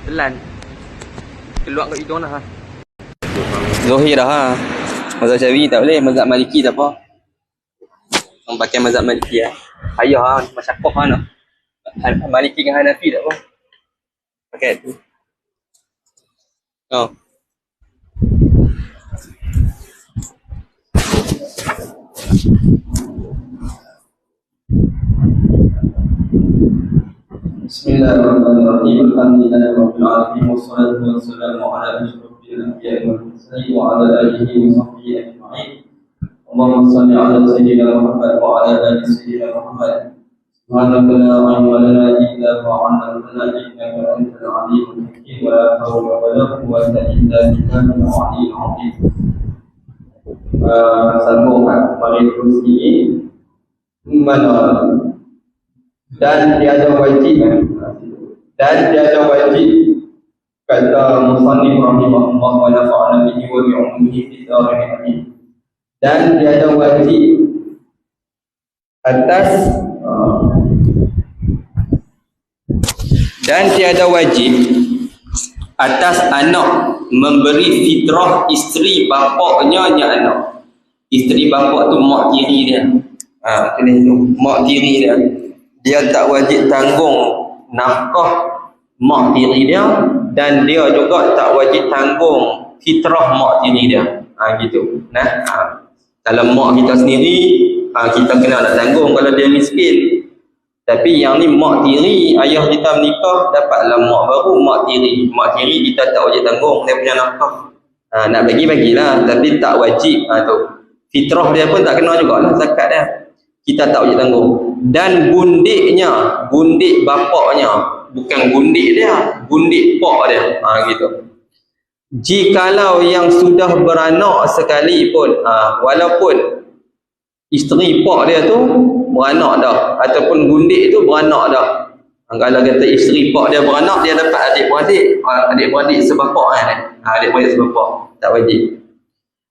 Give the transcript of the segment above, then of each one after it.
Telan. Keluar kat hidung dah. Zuhir dah ha. Mazhab Syafi'i tak boleh, mazhab Maliki tak apa. Orang pakai mazhab Maliki lah. Ayah ha, masyakoh ha nak. Maliki dengan Hanafi tak apa. Pakai tu. Oh. Bismillahirrahmanirrahim. Alhamdulillahirabbil alamin wassalatu wassalamu ala asyrofil anbiya'i wal mursalin wa ala alihi wa sahbihi ajma'in. Allahumma shalli ala sayyidina Muhammad wa ala ali sayyidina Muhammad. Subhanaka la ilma lana illa ma 'allamtana innaka antal alimul hakim wa la hawla wa la quwwata illa billahil aliyyil 'azim. Sambung mari terus ini mana dan tiada wajib kata musannif rahimahullah wa nafa'ana bihi wa bi 'ulumihi fid dharain amin. Dan tiada wajib atas anak memberi fitrah isteri bapaknya anak. Isteri bapak tu mak tiri dia. Mak tiri dia. Dia tak wajib tanggung nafkah mak tiri dia, dan dia juga tak wajib tanggung fitrah mak tiri dia. Gitu. Kalau mak kita sendiri, kita kena nak tanggung kalau dia miskin. Tapi yang ni mak tiri, ayah kita menikah, dapatlah mak baru, mak tiri. Mak tiri kita tak wajib tanggung dia punya nafkah. Nak bagilah, tapi tak wajib. Tu fitrah dia pun tak kena jugalah, zakat dia kita tak wajib tanggung. Dan gundik bapaknya, bukan gundik dia, gundik pak dia. Gitu. Jikalau yang sudah beranak sekalipun, walaupun isteri pak dia tu beranak dah, ataupun gundik tu beranak dah. Kalau kata isteri pak dia beranak, dia dapat adik-beradik sebapak kan. Adik-beradik sebapak, tak wajib.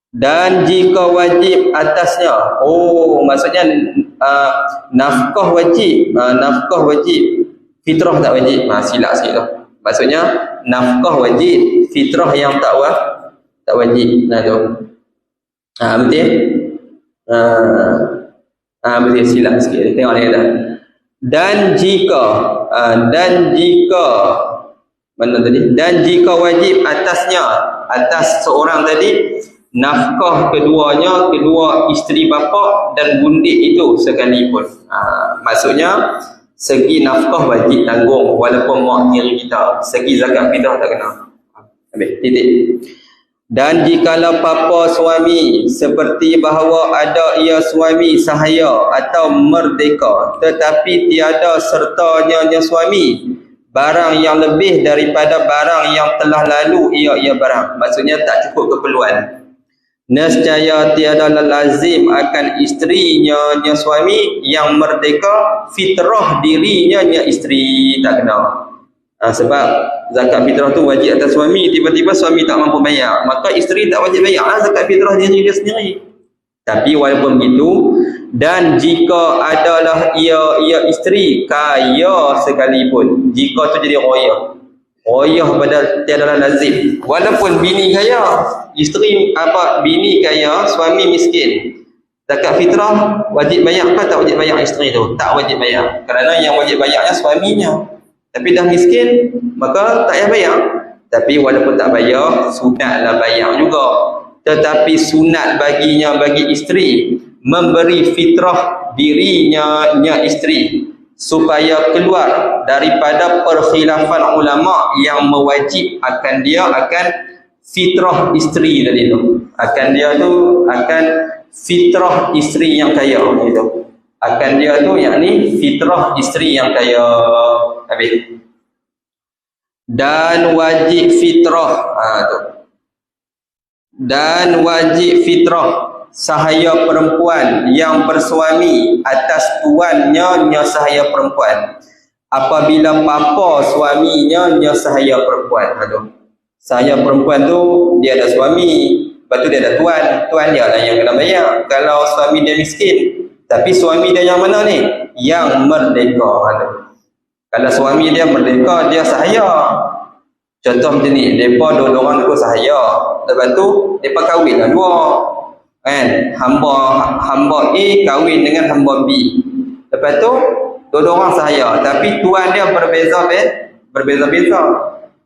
Dan jika wajib atasnya, maksudnya nafkah wajib, fitrah tak wajib. Silap sikit tu. Maksudnya nafkah wajib, fitrah yang tak wajib. Tu. Betul? Betul, silap sikit. Tengok ni dah. Dan jika mana tadi? Dan jika wajib atasnya, atas seorang tadi, nafkah kedua isteri bapa dan gundik itu sekalipun. Maksudnya segi nafkah wajib tanggung walaupun mak tiri kita, segi zakat fitrah tak kena. Habis titik. Dan jikalau papa suami seperti bahawa ada ia suami sahaya atau merdeka, tetapi tiada sertanya suami, barang yang lebih daripada barang yang telah lalu ia barang, maksudnya tak cukup keperluan, nescaya tiada lazim akan isterinya suami yang merdeka fitrah dirinya isteri, tak kena. Sebab zakat fitrah tu wajib atas suami, tiba-tiba suami tak mampu bayar, maka isteri tak wajib bayar zakat fitrah diri dia sendiri. Tapi walaupun begitu, dan jika adalah ia isteri kaya sekalipun, jika tu jadi royah pada tiada lazim, walaupun bini kaya, bini kaya, suami miskin, zakat fitrah wajib bayar ke tak wajib bayar isteri tu? Tak wajib bayar, kerana yang wajib bayarnya suaminya. Tapi dah miskin, maka tak payah bayar. Tapi walaupun tak bayar, sunatlah bayar juga. Tetapi sunat bagi isteri memberi fitrah dirinya isteri, supaya keluar daripada perkhilafan ulama yang mewajib akan fitrah isteri tadi tu. Akan fitrah isteri yang kaya gitu. Akan dia tu yakni fitrah isteri yang kaya. Habis. Dan wajib fitrah Dan wajib fitrah sahaya perempuan yang bersuami atas tuannya sahaya perempuan, apabila papa suaminya sahaya perempuan. Sahaya perempuan tu dia ada suami, lepas tu dia ada tuan dia lah yang kena bayar. Kalau suami dia miskin, tapi suami dia yang mana ni? Yang merdeka. Kalau suami dia merdeka, dia sahaya. Contoh macam ni, mereka dua orang ikut sahaya. Lepas tu, mereka kahwin lah dua. Kan? Hamba A kahwin dengan hamba B. Lepas tu, dua orang sahaya. Tapi tuan dia berbeza-beza.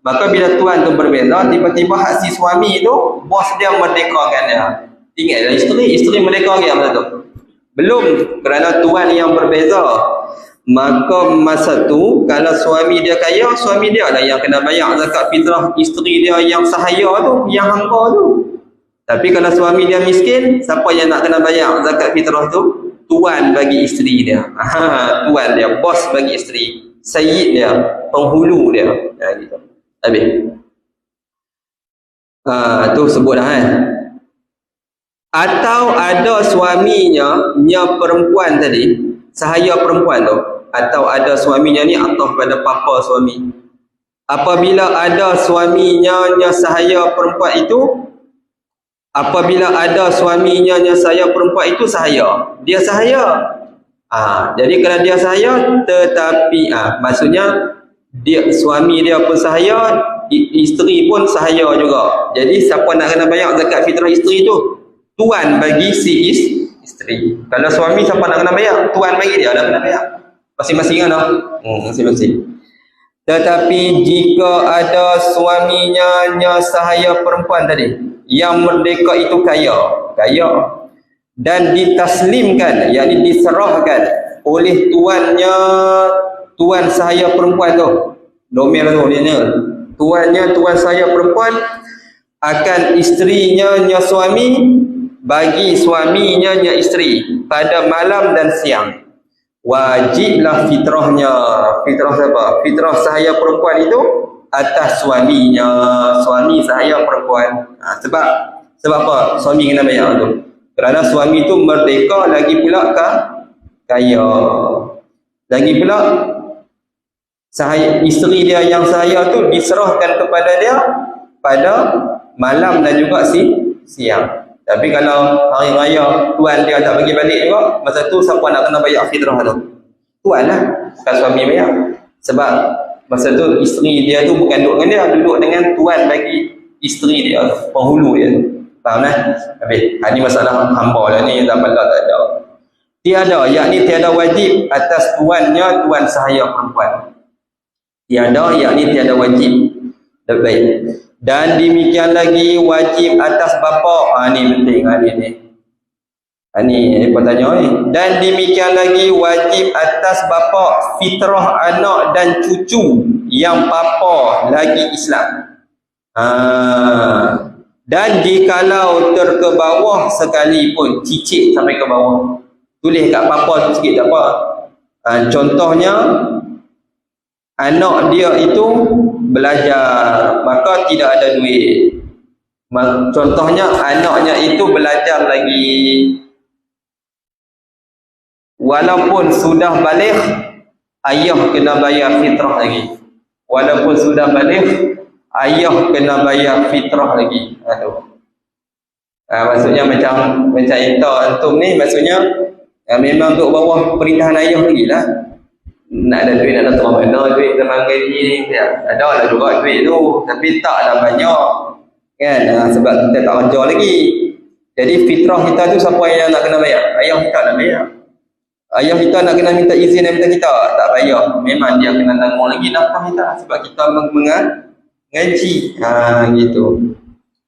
Maka bila tuan tu berbeza, tiba-tiba hak si suami tu, bos dia merdekakan dia. Ingatlah isteri merdeka dia masa tu. Belum, kerana tuan yang berbeza. Maka masa tu kalau suami dia kaya, suami dia lah yang kena bayar zakat fitrah isteri dia yang sahaya tu, yang hamba tu. Tapi kalau suami dia miskin, siapa yang nak kena bayar zakat fitrah tu? Tuan bagi isteri dia. Tuan dia, bos bagi isteri, sayyid dia, penghulu dia. Gitu. Habis. Tu sebut dah kan. Atau ada suaminya perempuan tadi, sahaya perempuan tu, atau ada suaminya ni atau pada papa suami. Apabila ada suaminya sahaya perempuan itu, sahaya, dia sahaya. Jadi kalau dia sahaya, tetapi maksudnya dia suami dia pun sahaya, isteri pun sahaya juga. Jadi siapa nak kena bayar zakat fitrah isteri tu? Tuan bagi si isteri. Kalau suami siapa nak kena bayar? Tuan bagi dia nak kena bayar. Masing-masing kan? Masing-masing. Tetapi jika ada suaminya sahaya perempuan tadi, yang merdeka itu kaya dan ditaslimkan, yakni diserahkan oleh tuan sahaya perempuan tu, domel tu dia, tuan sahaya perempuan akan isterinya suami, bagi suaminya isteri pada malam dan siang. Wajiblah fitrahnya. Fitrah siapa? Fitrah sahaya perempuan itu atas suaminya, suami sahaya perempuan. Sebab apa? Suami kena bayar tu. Kerana suami tu merdeka, lagi pula kaya. Lagi pula sahaya, isteri dia yang sahaya tu diserahkan kepada dia pada malam dan juga siang. Tapi kalau hari raya tuan dia tak bagi balik juga, masa tu siapa nak kena bayar fitrah tu? Tuan lah, bukan suami bayar. Sebab masa tu isteri dia tu bukan duduk dengan dia, duduk dengan tuan bagi isteri dia, penghulu dia. Faham lah? Habis. Ini masalah hamba lah ni, zaman dah tak ada. Tiada, yakni tiada wajib atas tuannya, tuan sahaya perempuan. Tiada, yakni tiada wajib. Baik. Dan demikian lagi wajib atas bapa. Ni penting. Ni apa tanya ni. Dan demikian lagi wajib atas bapa fitrah anak dan cucu yang papa lagi Islam. Dan jikalau terke bawah sekalipun, cicit sampai ke bawah, tulis kat papa tu sikit tak apa. Contohnya anak dia itu belajar, maka tidak ada duit. Contohnya anaknya itu belajar lagi, walaupun sudah balik, ayah kena bayar fitrah lagi. Walaupun sudah balik, ayah kena bayar fitrah lagi. Maksudnya macam kita antum ni, maksudnya memang duduk bawah perintahan ayah lagi lah. Nak ada duit, nak tahu mana duit zaman gaji ni, ada lah juga duit tu, tapi taklah banyak kan, sebab kita tak kerja lagi. Jadi fitrah kita tu siapa yang nak kena bayar? Ayah kita nak bayar. Ayah kita nak kena minta izin daripada kita, tak bayar, memang dia kena tanggung lagi nafkah kita, sebab kita mengaji. Gitu.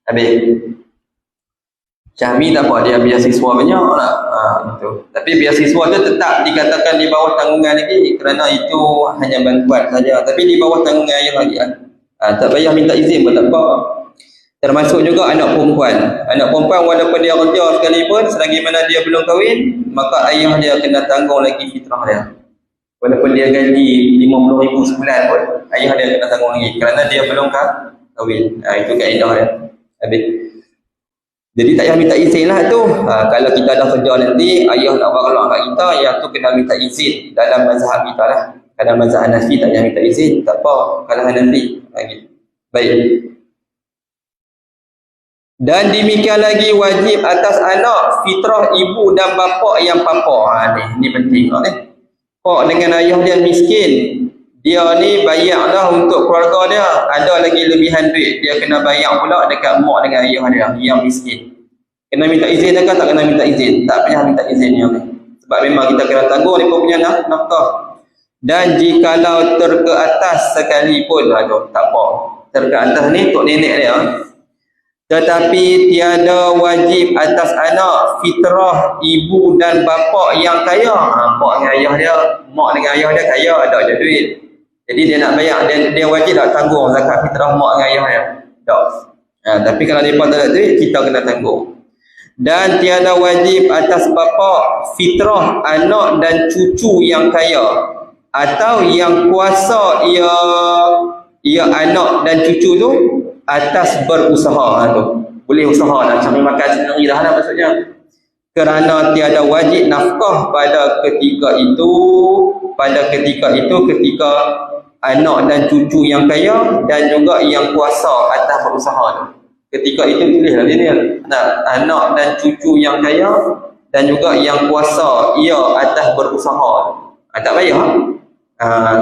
Habis. Syahmi tak apa, dia beasiswa banyak lah. Gitu. Tapi beasiswa tu tetap dikatakan di bawah tanggungan lagi, kerana itu hanya bantuan saja. Tapi di bawah tanggungan ayah lagi lah. Tak payah minta izin pun tak apa. Termasuk juga anak perempuan. Anak perempuan walaupun dia kerja sekalipun, selagi mana dia belum kahwin, maka ayah dia kena tanggung lagi fitrah dia. Walaupun dia gaji 50,000 sebulan pun, ayah dia kena tanggung lagi, kerana dia belum kahwin. Itu kaedah dia. Habis. Jadi tak payah minta izin lah tu. Kalau kita dah kerja nanti, ayah nak keluar kat kita, ayah tu kena minta izin dalam mazhab kita lah. Dalam mazhab Hanafi tak payah minta izin, tak apa, kalau Hanafi. Baik. Dan demikian lagi wajib atas anak fitrah ibu dan bapa yang papa. Ni penting ni. Pak dengan ayah dia miskin, dia ni bayar dah untuk keluarga dia, ada lagi lebihan duit, dia kena bayar pula dekat mak dengan ayah dia yang miskin. Kena minta izin ke tak kena minta izin? Tak payah minta izin yang ni. Sebab memang kita kena tanggung dia punya nafkah. Dan jikalau terke atas sekalipun, aduh tak apa. Terke atas ni tok nenek dia. Tetapi tiada wajib atas anak fitrah ibu dan bapa yang kaya. Mak dengan ayah dia, mak dengan ayah dia kaya, ada duit. Jadi dia nak bayar, dia wajib tak tanggung zakat fitrah mak dengan ayah dia. Tak. Tapi kalau mereka tak ada duit, kita kena tanggung. Dan tiada wajib atas bapa fitrah anak dan cucu yang kaya atau yang kuasa ia anak dan cucu tu atas berusaha tu. Boleh usaha dah, cari makan sendiri dah maksudnya. Kerana tiada wajib nafkah pada ketika itu ketika anak dan cucu yang kaya dan juga yang kuasa atas berusaha tu. Ketika itu tulislah dia anak dan cucu yang kaya dan juga yang kuasa ia atas berusaha. Tak payah.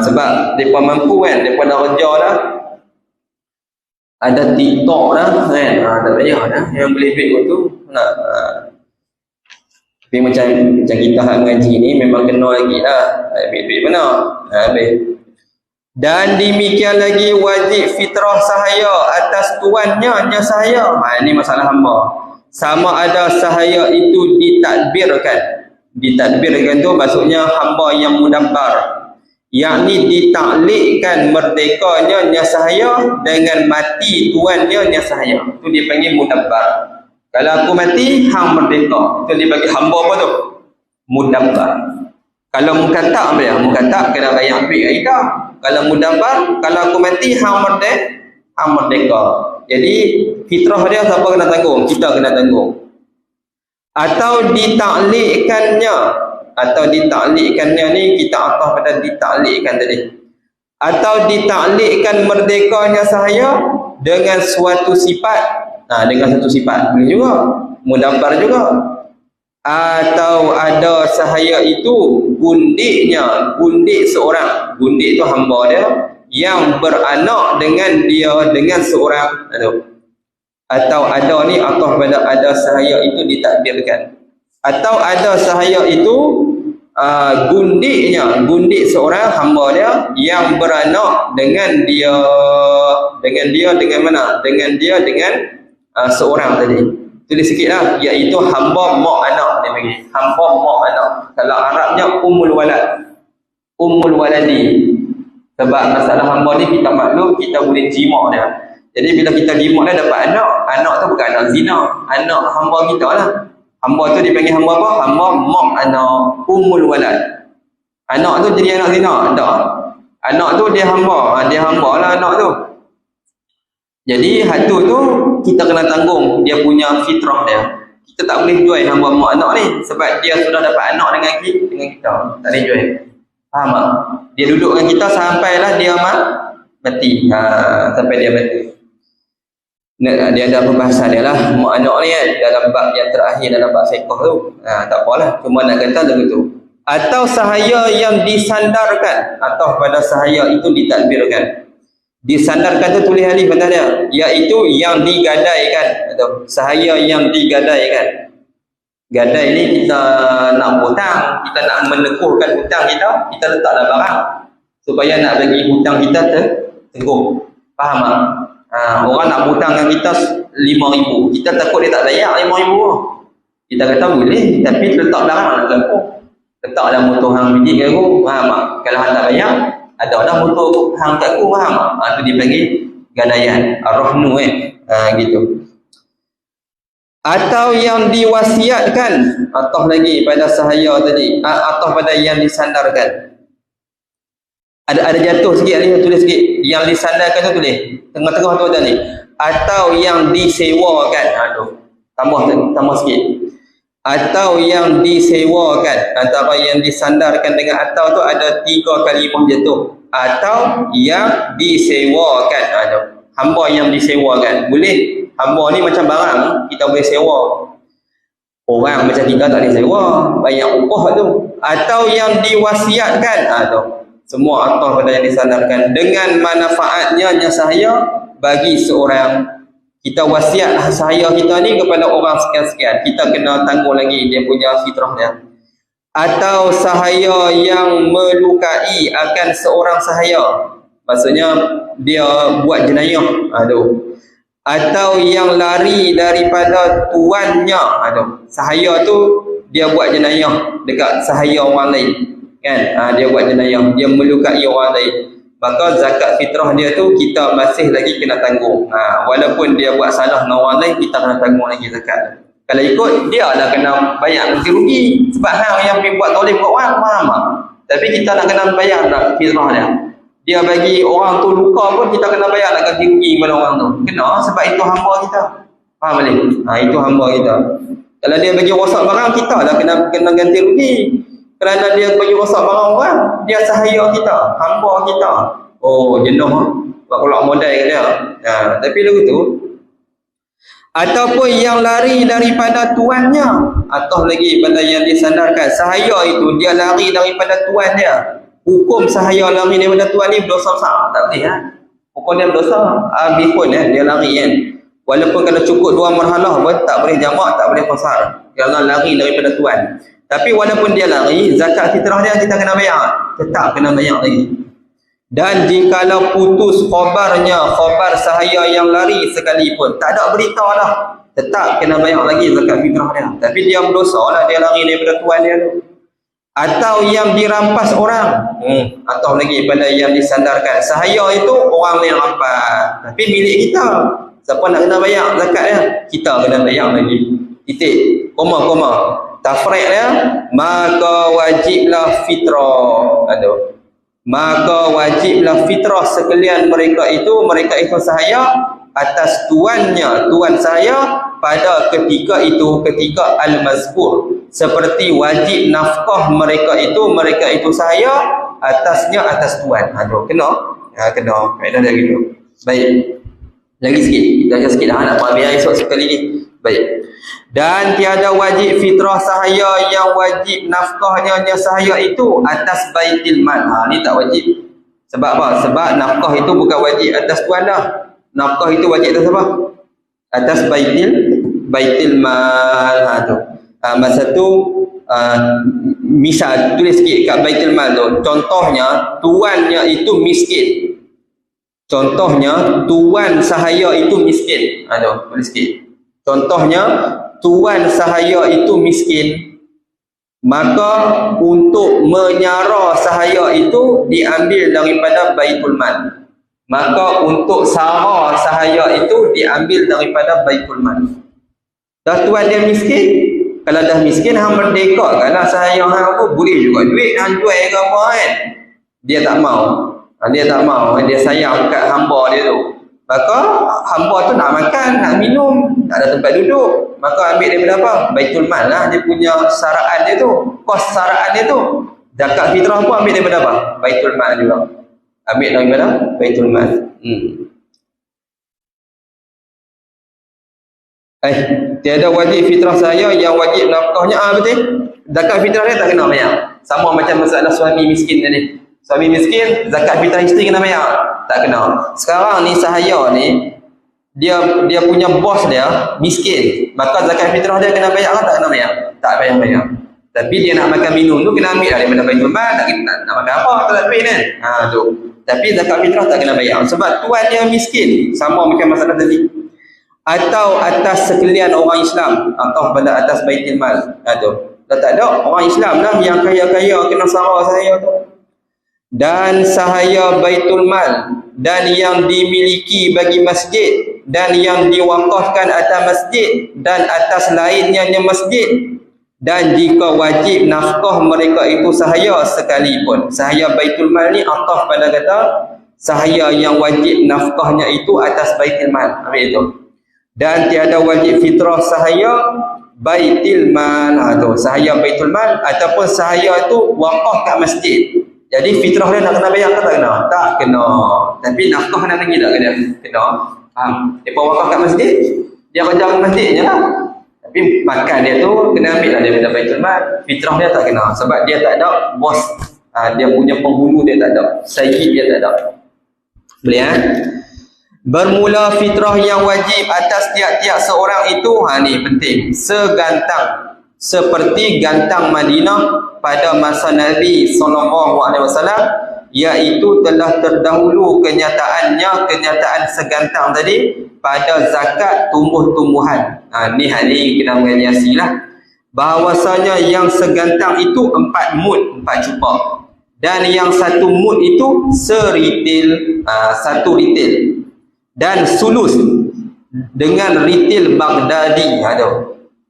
Sebab mereka mampu kan, mereka dah kerja dah, ada TikTok dah kan, tak payah dah yang boleh duit tu. Tapi macam kita ngaji ni memang kena lagi lah, duit mana habis. Dan demikian lagi wajib fitrah sahaya atas tuannya sahaya. Ini masalah hamba. Sama ada sahaya itu ditadbirkan. Ditadbirkan tu maksudnya hamba yang mudabbar, yakni ditaklikkan merdekanya sahaya dengan mati tuannya sahaya. Itu dipanggil mudabbar. Kalau aku mati, hang merdeka. Itu dia bagi hamba apa tu? Mudabbar. Kalau mukatab dia, mukatab kena bayar duit kat kita. Kalau mudabbar, kalau aku mati, hang merdeka. Jadi fitrah dia siapa kena tanggung? Kita kena tanggung. Atau ditaklikkannya ni kita atas pada ditaklikkan tadi. Atau ditaklikkan merdekanya sahaya dengan suatu sifat. Dengan satu sifat boleh juga. Mudabbar juga. Atau ada sahaya itu gundik seorang. Gundik itu hamba dia yang beranak dengan seorang. Atau ada ni atas pada ada sahaya itu ditakdirkan. Atau ada sahaya itu gundik seorang hamba dia yang beranak dengan seorang tadi. Tulis sikit lah, iaitu hamba mak anak dia panggil. Hamba mak anak. Kalau Arabnya ummul waladi. Sebab masalah hamba ni kita maklum, kita boleh jima dia. Jadi bila kita jima dia dapat anak tu bukan anak zina, anak hamba kita lah. Hamba tu dipanggil hamba apa? Hamba mak anak, ummul walad. Anak tu jadi anak zina? Tak. Anak tu dia hamba lah anak tu. Jadi hatu tu kita kena tanggung dia punya fitrah dia. Kita tak boleh jual hamba mak anak ni sebab dia sudah dapat anak dengan kita. Tak boleh jual. Faham tak? Dia duduk dengan kita sampailah dia mati. Sampai dia mati. Dia ada pembahasan dia lah mak anak ni kan dalam bab yang terakhir dalam bab fiqh tu. Tak apalah, cuma nak kata begitu. Atau sahaya yang disandarkan atau pada sahaya itu ditadbirkan. Disandarkan tu tulis alif atas dia, iaitu yang digadaikan atau sahaya yang digadaikan. Gadai ni kita nak hutang, kita nak menekuhkan hutang kita letak dalam barang supaya nak bagi hutang kita teguh. Faham tak? Orang nak hutang dengan kita 5,000, kita takut dia tak bayar 5,000. Kita kata boleh, tapi letak barang nak teguh. Letak dalam motor hang biji ke aku. Faham tak? Kalau hang tak bayar, ada dah motor hang kat aku, faham tak? Tu dia panggil gadaian, ar-rahnu gitu. Atau yang diwasiatkan, atau lagi pada sahaya tadi, atau pada yang disandarkan. Ada jatuh sikit ni, tulis sikit. Yang disandarkan tu tulis. Tengah-tengah tu ada ni. Atau yang disewakan. Tambah sikit. Atau yang disewakan. Antara yang disandarkan dengan atau tu ada 3 kalimah jatuh. Atau yang disewakan. Hamba yang disewakan. Boleh. Hamba ni macam barang, kita boleh sewa. Orang macam kita tak boleh sewa, banyak upah tu. Atau yang diwasiatkan, tu Semua atah pada yang disandarkan. Dengan manfaatnya sahaya bagi seorang. Kita wasiat sahaya kita ni kepada orang sekian-sekian. Kita kena tanggung lagi dia punya fitrah dia. Atau sahaya yang melukai akan seorang sahaya. Maksudnya dia buat jenayah. Atau yang lari daripada tuannya. Sahaya tu dia buat jenayah dekat sahaya orang lain. Kan? Dia buat jenayah, dia melukai orang lain. Maka zakat fitrah dia tu kita masih lagi kena tanggung. Walaupun dia buat salah dengan orang lain, kita kena tanggung lagi zakat. Kalau ikut, dia lah kena bayar ganti rugi. Sebab yang buat zalim kat orang, faham tak? Tapi kita nak kena bayar tak fitrah dia. Dia bagi orang tu luka pun kita kena bayar nak ganti rugi kepada orang tu. Kena, sebab itu hamba kita. Faham boleh? Itu hamba kita. Kalau dia bagi rosak barang, kita lah kena ganti rugi. Kerana dia bagi rosak barang orang, dia sahaya kita, hamba kita. Jenuh buat kolak modal ke dia. Tapi lagu tu. Ataupun yang lari daripada tuannya, atau lagi pada yang disandarkan sahaya itu dia lari daripada tuan dia. Hukum sahaya lari daripada tuan ni berdosa besar, tak boleh hukum dia berdosa. Habis pun dia lari kan. Walaupun kalau cukup 2 marhalah pun tak boleh jamak, tak boleh qasar. Kerana lari daripada tuan. Tapi walaupun dia lari, zakat fitrah dia kita kena bayar. Tetap kena bayar lagi. Dan jikalau putus khabarnya, khabar sahaya yang lari sekalipun, tak ada berita dah, tetap kena bayar lagi zakat fitrah dia. Tapi dia berdosa lah, dia lari daripada tuan dia tu. Atau yang dirampas orang, atau lagi pada yang disandarkan. Sahaya itu orang lain rampas, tapi milik kita. Siapa nak kena bayar zakat dia? Kita kena bayar lagi. Titik, koma. Tafriq dia, maka wajiblah fitrah. Maka wajiblah fitrah sekalian mereka itu sahaya atas tuannya, tuan saya pada ketika al-mazkur. Seperti wajib nafkah mereka itu sahaya atasnya atas tuan. Kena? Kena. Kaedah dia gitu. Baik. Lagi sikit. Kita ajar sikit dah nak habis esok sekali ni. Baik. Dan tiada wajib fitrah sahaya yang wajib nafkahnya sahaya itu atas baitil mal. Ni tak wajib. Sebab apa? Sebab nafkah itu bukan wajib atas tuan dah. Nafkah itu wajib atas apa? Atas baitil mal. Masa tu misal tulis sikit kat baitil mal tu. Contohnya tuannya itu miskin. Contohnya tuan sahaya itu miskin. Tulis sikit. Contohnya tuan sahaya itu miskin, maka untuk menyara sahaya itu diambil daripada baitul mal. Maka untuk sara sahaya itu diambil daripada baitul mal. Dah tuan dia miskin, kalau dah miskin hang merdeka kanlah sahaya hang tu boleh juga duit hang jual ke apa kan. Dia tak mau. Dia sayang kat hamba dia tu. Maka hamba tu nak makan, nak minum, tak ada tempat duduk. Maka ambil daripada apa? Baitul mal lah. Dia punya saraan dia tu. Kos saraan dia tu. Zakat fitrah pun ambil daripada apa? Baitul mal juga. Ambil daripada baitul mal. Tiada wajib fitrah saya yang wajib nafkahnya. Betul? Zakat fitrah dia tak kena bayar. Sama macam masalah suami miskin tadi. Suami miskin, zakat fitrah isteri kena bayar? Tak kena. Sekarang ni sahaya ni, dia punya bos dia miskin. Maka zakat fitrah dia kena bayar atau tak kena bayar? Tak bayar. Tapi dia nak makan minum tu kena ambil daripada baitul mal. Nak makan apa? Tak ada duit kan? Tu. Tapi zakat fitrah tak kena bayar. Sebab tuan dia miskin. Sama macam masalah tadi. Atau atas sekalian orang Islam. Atau pada atas baitul mal. Tu. Dah tak ada. Orang Islam lah yang kaya-kaya kena sara sahaya tu. Dan sahaya baitul mal dan yang dimiliki bagi masjid dan yang diwakafkan atas masjid dan atas lainnya masjid, dan jika wajib nafkah mereka itu sahaya sekalipun. Sahaya baitul mal ni ataf pada kata sahaya yang wajib nafkahnya itu atas baitul mal. Ambil itu. Dan tiada wajib fitrah sahaya baitul mal. Tu sahaya baitul mal ataupun sahaya itu wakaf kat masjid. Jadi fitrah dia nak kena bayar ke tak kena? Tak kena. Tapi nafkah nak lagi tak kena? Kena. Dia wakaf kat masjid, dia kerja kat masjidnya lah. Tapi makan dia tu kena ambil lah daripada baitul mal. Fitrah dia tak kena sebab dia tak ada bos. Dia punya penghulu dia tak ada, sayyid dia tak ada. Boleh Bermula fitrah yang wajib atas tiap-tiap seorang itu, ni penting, segantang seperti gantang Madinah pada masa Nabi SAW, iaitu telah terdahulu kenyataan segantang tadi pada zakat tumbuh-tumbuhan. Ni hari kita mengiasilah bahawasanya yang segantang itu 4 mud, 4 cupak, dan yang 1 mud itu seritil, 1 ritil, dan sulus dengan ritil Baghdadi.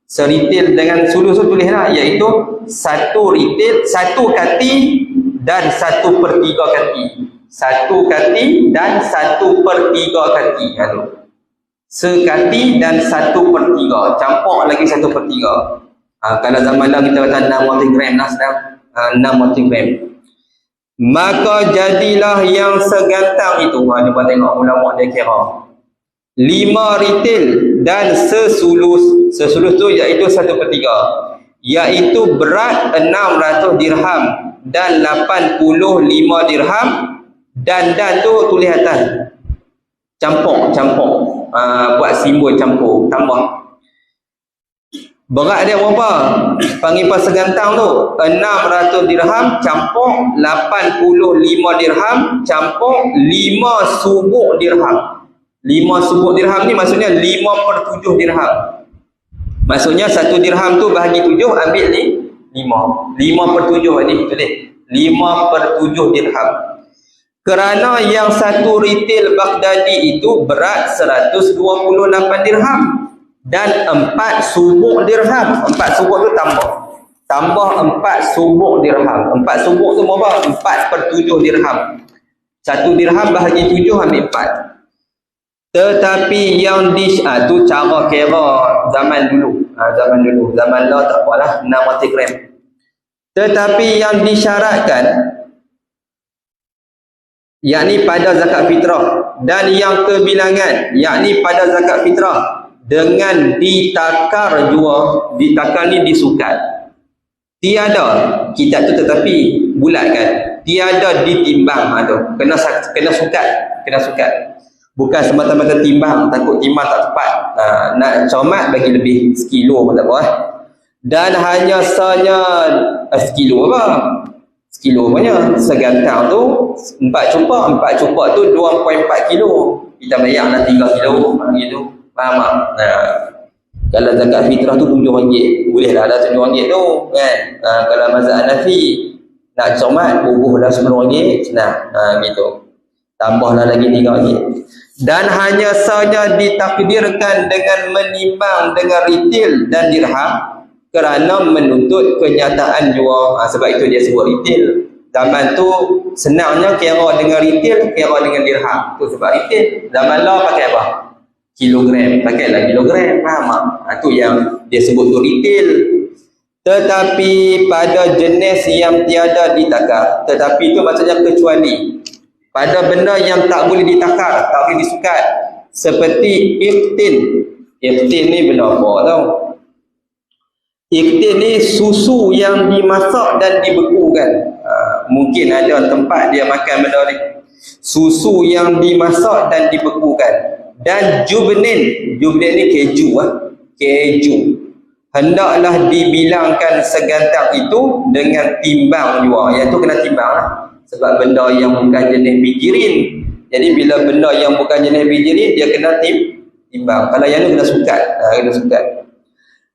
Seritil dengan sulus tu tulislah, iaitu 1 ritil, 1 kati dan 1/3 kati. 1 kati dan 1/3 kati. Sekati dan 1/3, campur lagi 1/3. Kalau zaman dah kita kata 6 multigram lah sedang, 6 multigram. Maka jadilah yang segantang itu, cuba tengok ulama dia kira 5 ritil dan sesulus. Sesulus tu iaitu 1/3, iaitu berat 600 dirham dan 85 dirham, dan tu tulis atas campur, buat simbol campur, tambah. Berat dia berapa? Panggil segantang tu 600 dirham campur 85 dirham campur 5 subuk dirham. 5 subuk dirham ni maksudnya 5/7 dirham. Maksudnya 1 dirham tu bahagi 7, ambil ni 5. 5/7 ni tulis 5/7 dirham. Kerana yang 1 ritil Baghdadi itu berat 128 dirham dan 4 subuk dirham. 4 subuk tu tambah 4 subuk dirham. 4 subuk tu berapa? 4/7 dirham. 1 dirham bahagi 7, ambil 4. Tetapi yang tu cara kira zaman dulu. Zaman lah tak apalah, 6 multigram. Tetapi yang disyaratkan, yakni pada zakat fitrah, dan yang kebilangan, yakni pada zakat fitrah, dengan ditakar jua. Ditakar ni disukat. Tiada, kita tu tetapi bulat kan. Tiada ditimbang. Kena sukat. Bukan semata-mata timbang, takut timbang tak tepat. Nak cermat bagi lebih, sekilo pun tak apa. Dan hanya sekilo apa? Sekilo punya. Segantang tu 4 cupak tu 2.4 kilo. Kita bayar lah 3 kilo gitu. Faham tak? Kalau zakat fitrah tu RM7, boleh lah RM7 tu kan. Kalau mazhab Hanafi nak cermat bubuhlah RM10, senang. Gitu. Tambahlah lagi RM3. Dan hanya saja ditakdirkan dengan menimbang dengan ritil dan dirham kerana menuntut kenyataan jua. Sebab itu dia sebut ritil. Zaman tu senangnya kira dengan ritil, kira dengan dirham. Tu sebab ritil. Zaman lah pakai apa? Kilogram. Pakailah kilogram. Faham tak? Itu yang dia sebut tu ritil. Tetapi pada jenis yang tiada ditakar. Tetapi itu maksudnya kecuali pada benda yang tak boleh ditakar, tak boleh disukat, seperti ikhtin. Ikhtin ni benda apa tau? Ikhtin ni susu yang dimasak dan dibekukan. Mungkin ada tempat dia makan benda ni. Susu yang dimasak dan dibekukan. Dan jubnin ni keju. Keju hendaklah dibilangkan segantang itu dengan timbang juga. Yang tu kena timbang lah. Sebab benda yang bukan jenis bijirin. Jadi bila benda yang bukan jenis bijirin, dia kena timbang. Kalau yang ni kena sukat.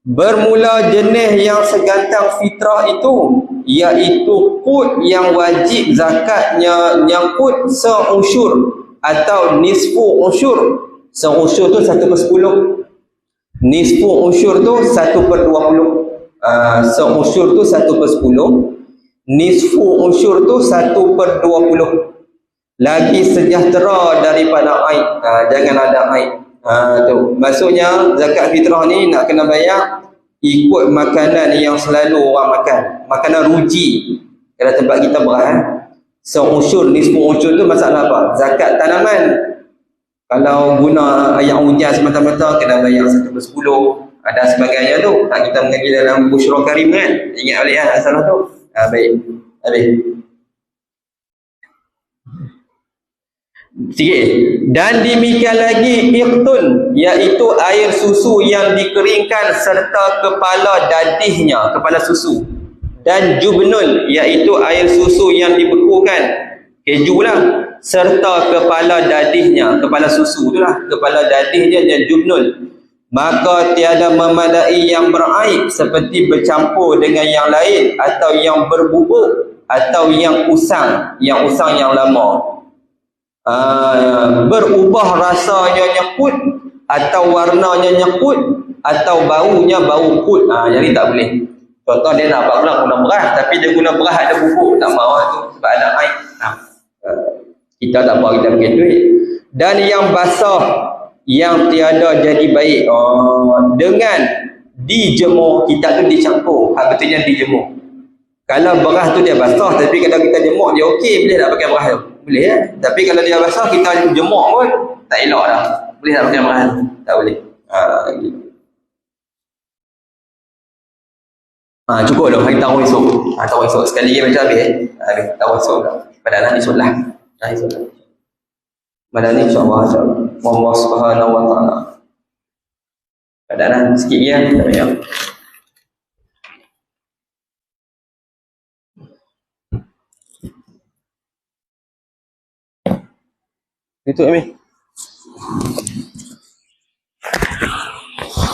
Bermula jenis yang segantang fitrah itu, iaitu qut yang wajib zakatnya, yang qut seusyur atau nisfu usyur. Seusyur tu 1/10. Nisfu usyur tu 1/20. Seusyur tu 1/10. Nisfu usyur tu 1/20. Lagi sejahtera daripada aib. Jangan ada aib. Tu. Maksudnya zakat fitrah ni nak kena bayar ikut makanan yang selalu orang makan. Makanan ruji. Kalau tempat kita berat. Seusyur, nisfu usyur tu masalah apa? Zakat tanaman. Kalau guna ayat hujan semata-mata kena bayar 1/10. Ada sebagainya tu. Kita mengaji dalam Busyra Karim kan. Ingat balik asal tu. Baik. Habis. Sikit. Dan demikian lagi iqtun, iaitu air susu yang dikeringkan serta kepala dadihnya, kepala susu. Dan jubnun, iaitu air susu yang dibekukan, keju lah, serta kepala dadihnya, kepala susu itulah, kepala dadihnya dan jubnun. Maka tiada memadai yang beraib seperti bercampur dengan yang lain, atau yang berbubuk, atau yang usang yang lama. Berubah rasanya nyekut, atau warnanya nyekut, atau baunya bau kut. Jadi tak boleh. Contoh dia nak buat guna beras, tapi dia guna beras ada bubuk, tak mahu tu sebab ada air. Kita tak mahu, kita pakai duit. Dan yang basah yang tiada jadi baik, dengan dijemur, kita tu dicampur, betulnya dijemur. Kalau beras tu dia basah, tapi kalau kita jemur dia okey, boleh tak pakai beras tu? Boleh ya. Tapi kalau dia basah kita jemur pun tak elok dah. Boleh tak pakai beras tu? Tak boleh. Gitu. Cukup dah, hari tahu esok. Tahu esok sekali je macam habis. Tahu esok dah. Pada nanti solat. Pada ni insya-Allah, Allah Subhanahu wa taala. Pada nanti sikit ya. Itu Ami.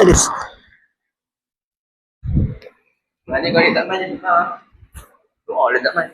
Adis. Mana kau tak main? Doa le tak main.